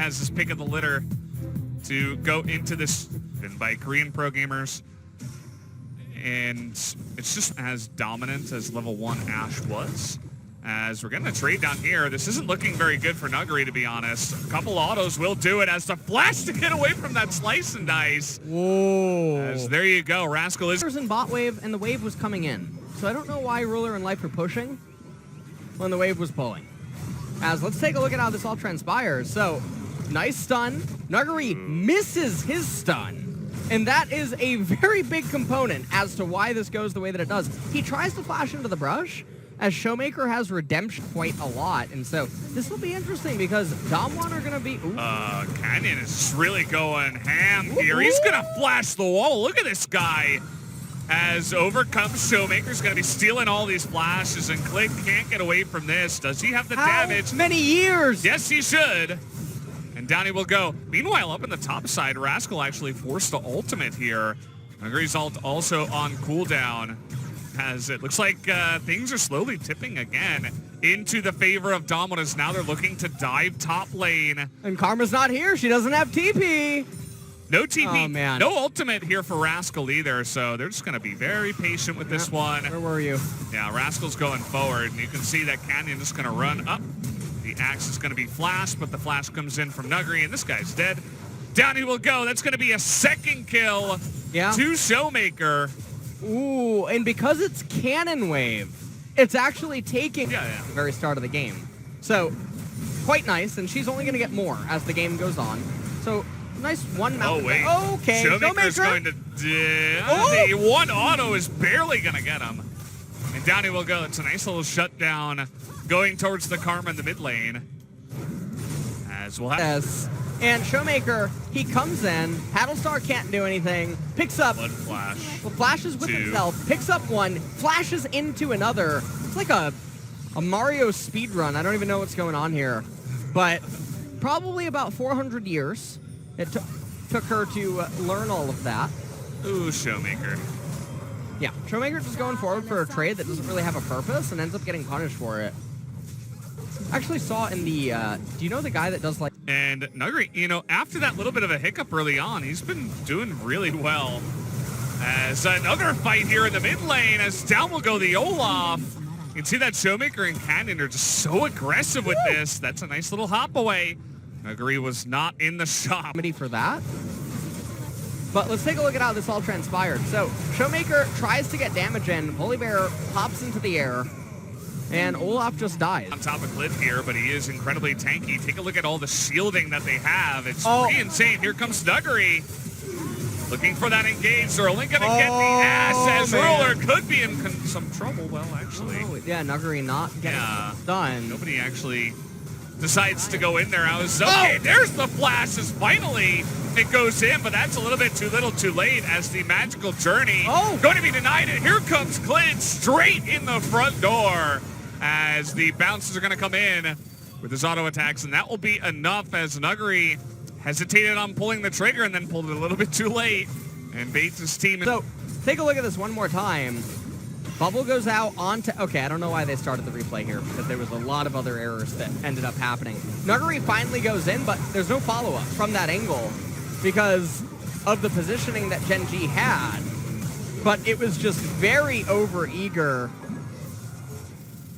has his pick of the litter to go into this by Korean pro gamers. And it's just as dominant as level 1 Ashe was. As we're getting a trade down here, this isn't looking very good for Nuggery, to be honest. A couple autos will do it as the flash to get away from that slice and dice. Whoa. As there you go, Rascal is... in bot wave, and the wave was coming in. So I don't know why Ruler and Life were pushing when the wave was pulling. As let's take a look at how this all transpires. So, nice stun. Nuggery misses his stun. And that is a very big component as to why this goes the way that it does. He tries to flash into the brush, as Showmaker has redemption quite a lot. And so this will be interesting because Damwon are going to be... Canyon is just really going ham here. He's going to flash the wall. Look at this guy. As overcomes Showmaker's going to be stealing all these flashes, and Click can't get away from this. Does he have the damage? Many years? Yes, he should. And down he will go. Meanwhile, up in the top side, Rascal actually forced the ultimate here. Nuggery's ult also on cooldown, as it looks like things are slowly tipping again into the favor of Damwon, as now they're looking to dive top lane. And Karma's not here. She doesn't have TP. No TP, oh, man. No ultimate here for Rascal either, so they're just going to be very patient with this one. Where were you? Yeah, Rascal's going forward, and you can see that Canyon is going to run up. The axe is going to be flashed, but the flash comes in from Nuggery, and this guy's dead. Down he will go. That's going to be a second kill to Showmaker. Ooh, and because it's Cannon Wave, it's actually taking the very start of the game. So, quite nice, and she's only going to get more as the game goes on. So, nice one mount. Oh, wait. Okay, Showmaker's going to... The one auto is barely going to get him. And down he will go. It's a nice little shutdown going towards the Karma in the mid lane. As we'll have... Yes. And Showmaker, he comes in, Paddlestar can't do anything, picks up... One flash. Well, flashes with himself, picks up one, flashes into another. It's like a Mario speedrun. I don't even know what's going on here. But probably about 400 years it took her to learn all of that. Ooh, Showmaker. Yeah, Showmaker just going forward for a trade that doesn't really have a purpose and ends up getting punished for it. I actually saw in the, do you know the guy that does like... And Nuggery, you know, after that little bit of a hiccup early on, he's been doing really well. As another fight here in the mid lane, as down will go the Olaf. You can see that Showmaker and Canyon are just so aggressive with this. That's a nice little hop away. Nuggery was not in the shop. For that. But let's take a look at how this all transpired. So, Showmaker tries to get damage in. Holy Bear pops into the air. And Olaf just dies. On top of Cliff here, but he is incredibly tanky. Take a look at all the shielding that they have. It's pretty insane. Here comes Nuggery. Looking for that engage. They're only going to get the ass as Ruler could be in some trouble. Well, actually. Yeah, Nuggery not getting done. Nobody actually decides to go in there. I was, okay, there's the flash. As finally it goes in, but that's a little bit too little too late as the magical journey going to be denied. And here comes Clint straight in the front door, as the bounces are going to come in with his auto attacks, and that will be enough as Nuggery hesitated on pulling the trigger and then pulled it a little bit too late. And Bates' team... So, take a look at this one more time. Bubble goes out onto... Okay, I don't know why they started the replay here, because there was a lot of other errors that ended up happening. Nuggery finally goes in, but there's no follow-up from that angle because of the positioning that Gen G had. But it was just very over-eager.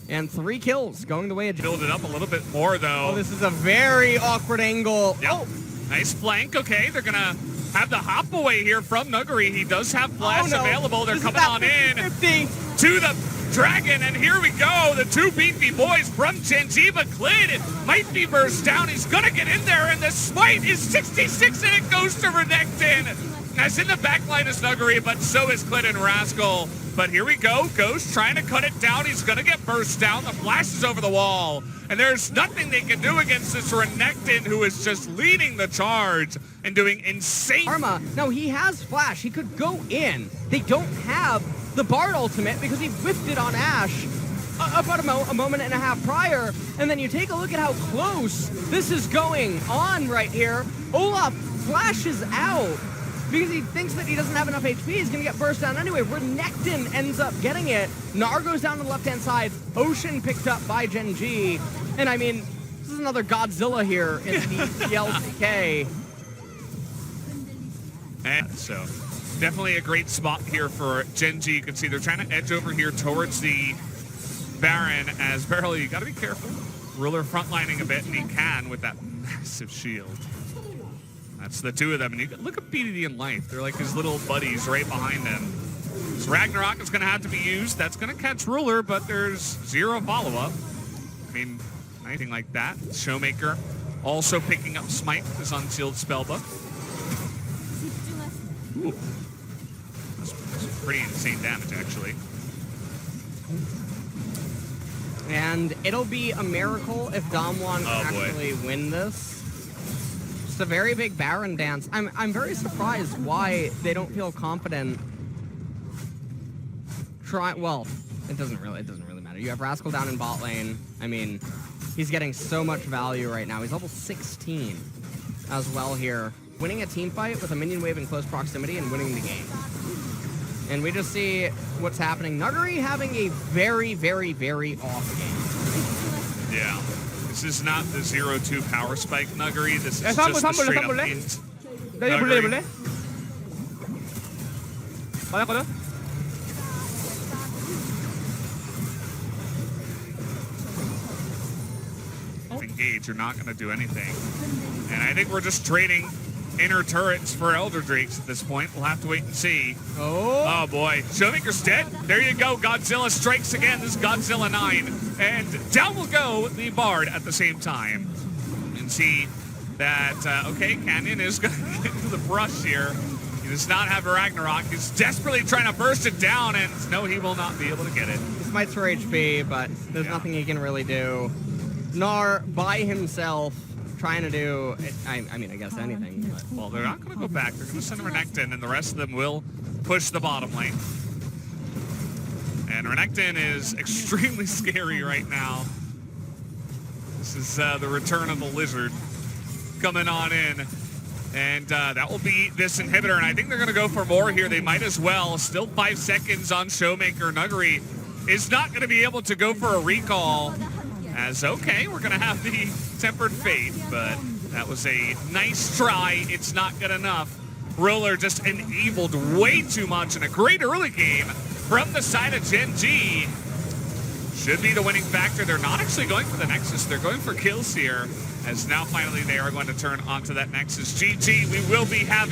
And 3 kills going the way of... Build it up a little bit more, though. Oh, this is a very awkward angle. Yep. Oh, nice flank. Okay, they're going to have the hop away here from Nuggery. He does have flash available. They're coming on in to the Dragon, and here we go. The 2 beefy boys from Gen G, but Clid might be burst down. He's going to get in there, and the smite is 66, and it goes to Renekton. As in the back line is Nuggery, but so is Clid and Rascal. But here we go. Ghost trying to cut it down. He's going to get burst down. The flash is over the wall. And there's nothing they can do against this Renekton, who is just leading the charge and doing insane... Karma, no, he has flash. He could go in. They don't have the Bard ultimate because he whiffed it on Ashe about a moment and a half prior. And then you take a look at how close this is going on right here. Olaf flashes out because he thinks that he doesn't have enough HP. He's going to get burst down anyway. Renekton ends up getting it. Gnar goes down to the left-hand side. Ocean picked up by Gen G. And I mean, This is another Godzilla here in the LCK. And so, definitely a great spot here for Gen G. You can see they're trying to edge over here towards the Baron as Barrel. You got to be careful. Ruler frontlining a bit, and he can with that massive shield. That's the two of them. And you can look at BDD and Life. They're like his little buddies right behind him. So Ragnarok is going to have to be used. That's going to catch Ruler, but there's zero follow-up. I mean, anything like that. Showmaker also picking up Smite, his unsealed spellbook. Ooh. That's pretty insane damage, actually. And it'll be a miracle if Damwon can actually win this. Just a very big Baron dance. I'm very surprised why they don't feel confident. Well, it doesn't really matter. You have Rascal down in bot lane. I mean, he's getting so much value right now. He's level 16 as well here. Winning a team fight with a minion wave in close proximity and winning the game. And we just see what's happening. Nuguri having a very, very, very off game. Yeah. This is not the 0-2 power spike Nuguri. This is just the straight up int Nuguri. Engage, you're not going to do anything. And I think we're just trading inner turrets for Elder Drakes at this point. We'll have to wait and see. Oh boy. Showmaker's dead. There you go. Godzilla strikes again. This is Godzilla 9. And down will go the Bard at the same time. And see that, okay, Canyon is going to get into the brush here. He does not have a Ragnarok. He's desperately trying to burst it down, and no, he will not be able to get it. He smites for HP, but there's nothing he can really do. Nor by himself trying to do, I mean, I guess anything. But. Well, they're not going to go back. They're going to send Renekton, and the rest of them will push the bottom lane. And Renekton is extremely scary right now. This is the return of the Lizard coming on in. And that will be this inhibitor, and I think they're going to go for more here. They might as well. Still 5 seconds on Showmaker. Nuguri is not going to be able to go for a recall. As, okay, we're going to have the Tempered Fate, but that was a nice try. It's not good enough. Ruler just enabled way too much in a great early game from the side of Gen G. Should be the winning factor. They're not actually going for the Nexus. They're going for kills here, as now finally they are going to turn onto that Nexus. GG, we will be having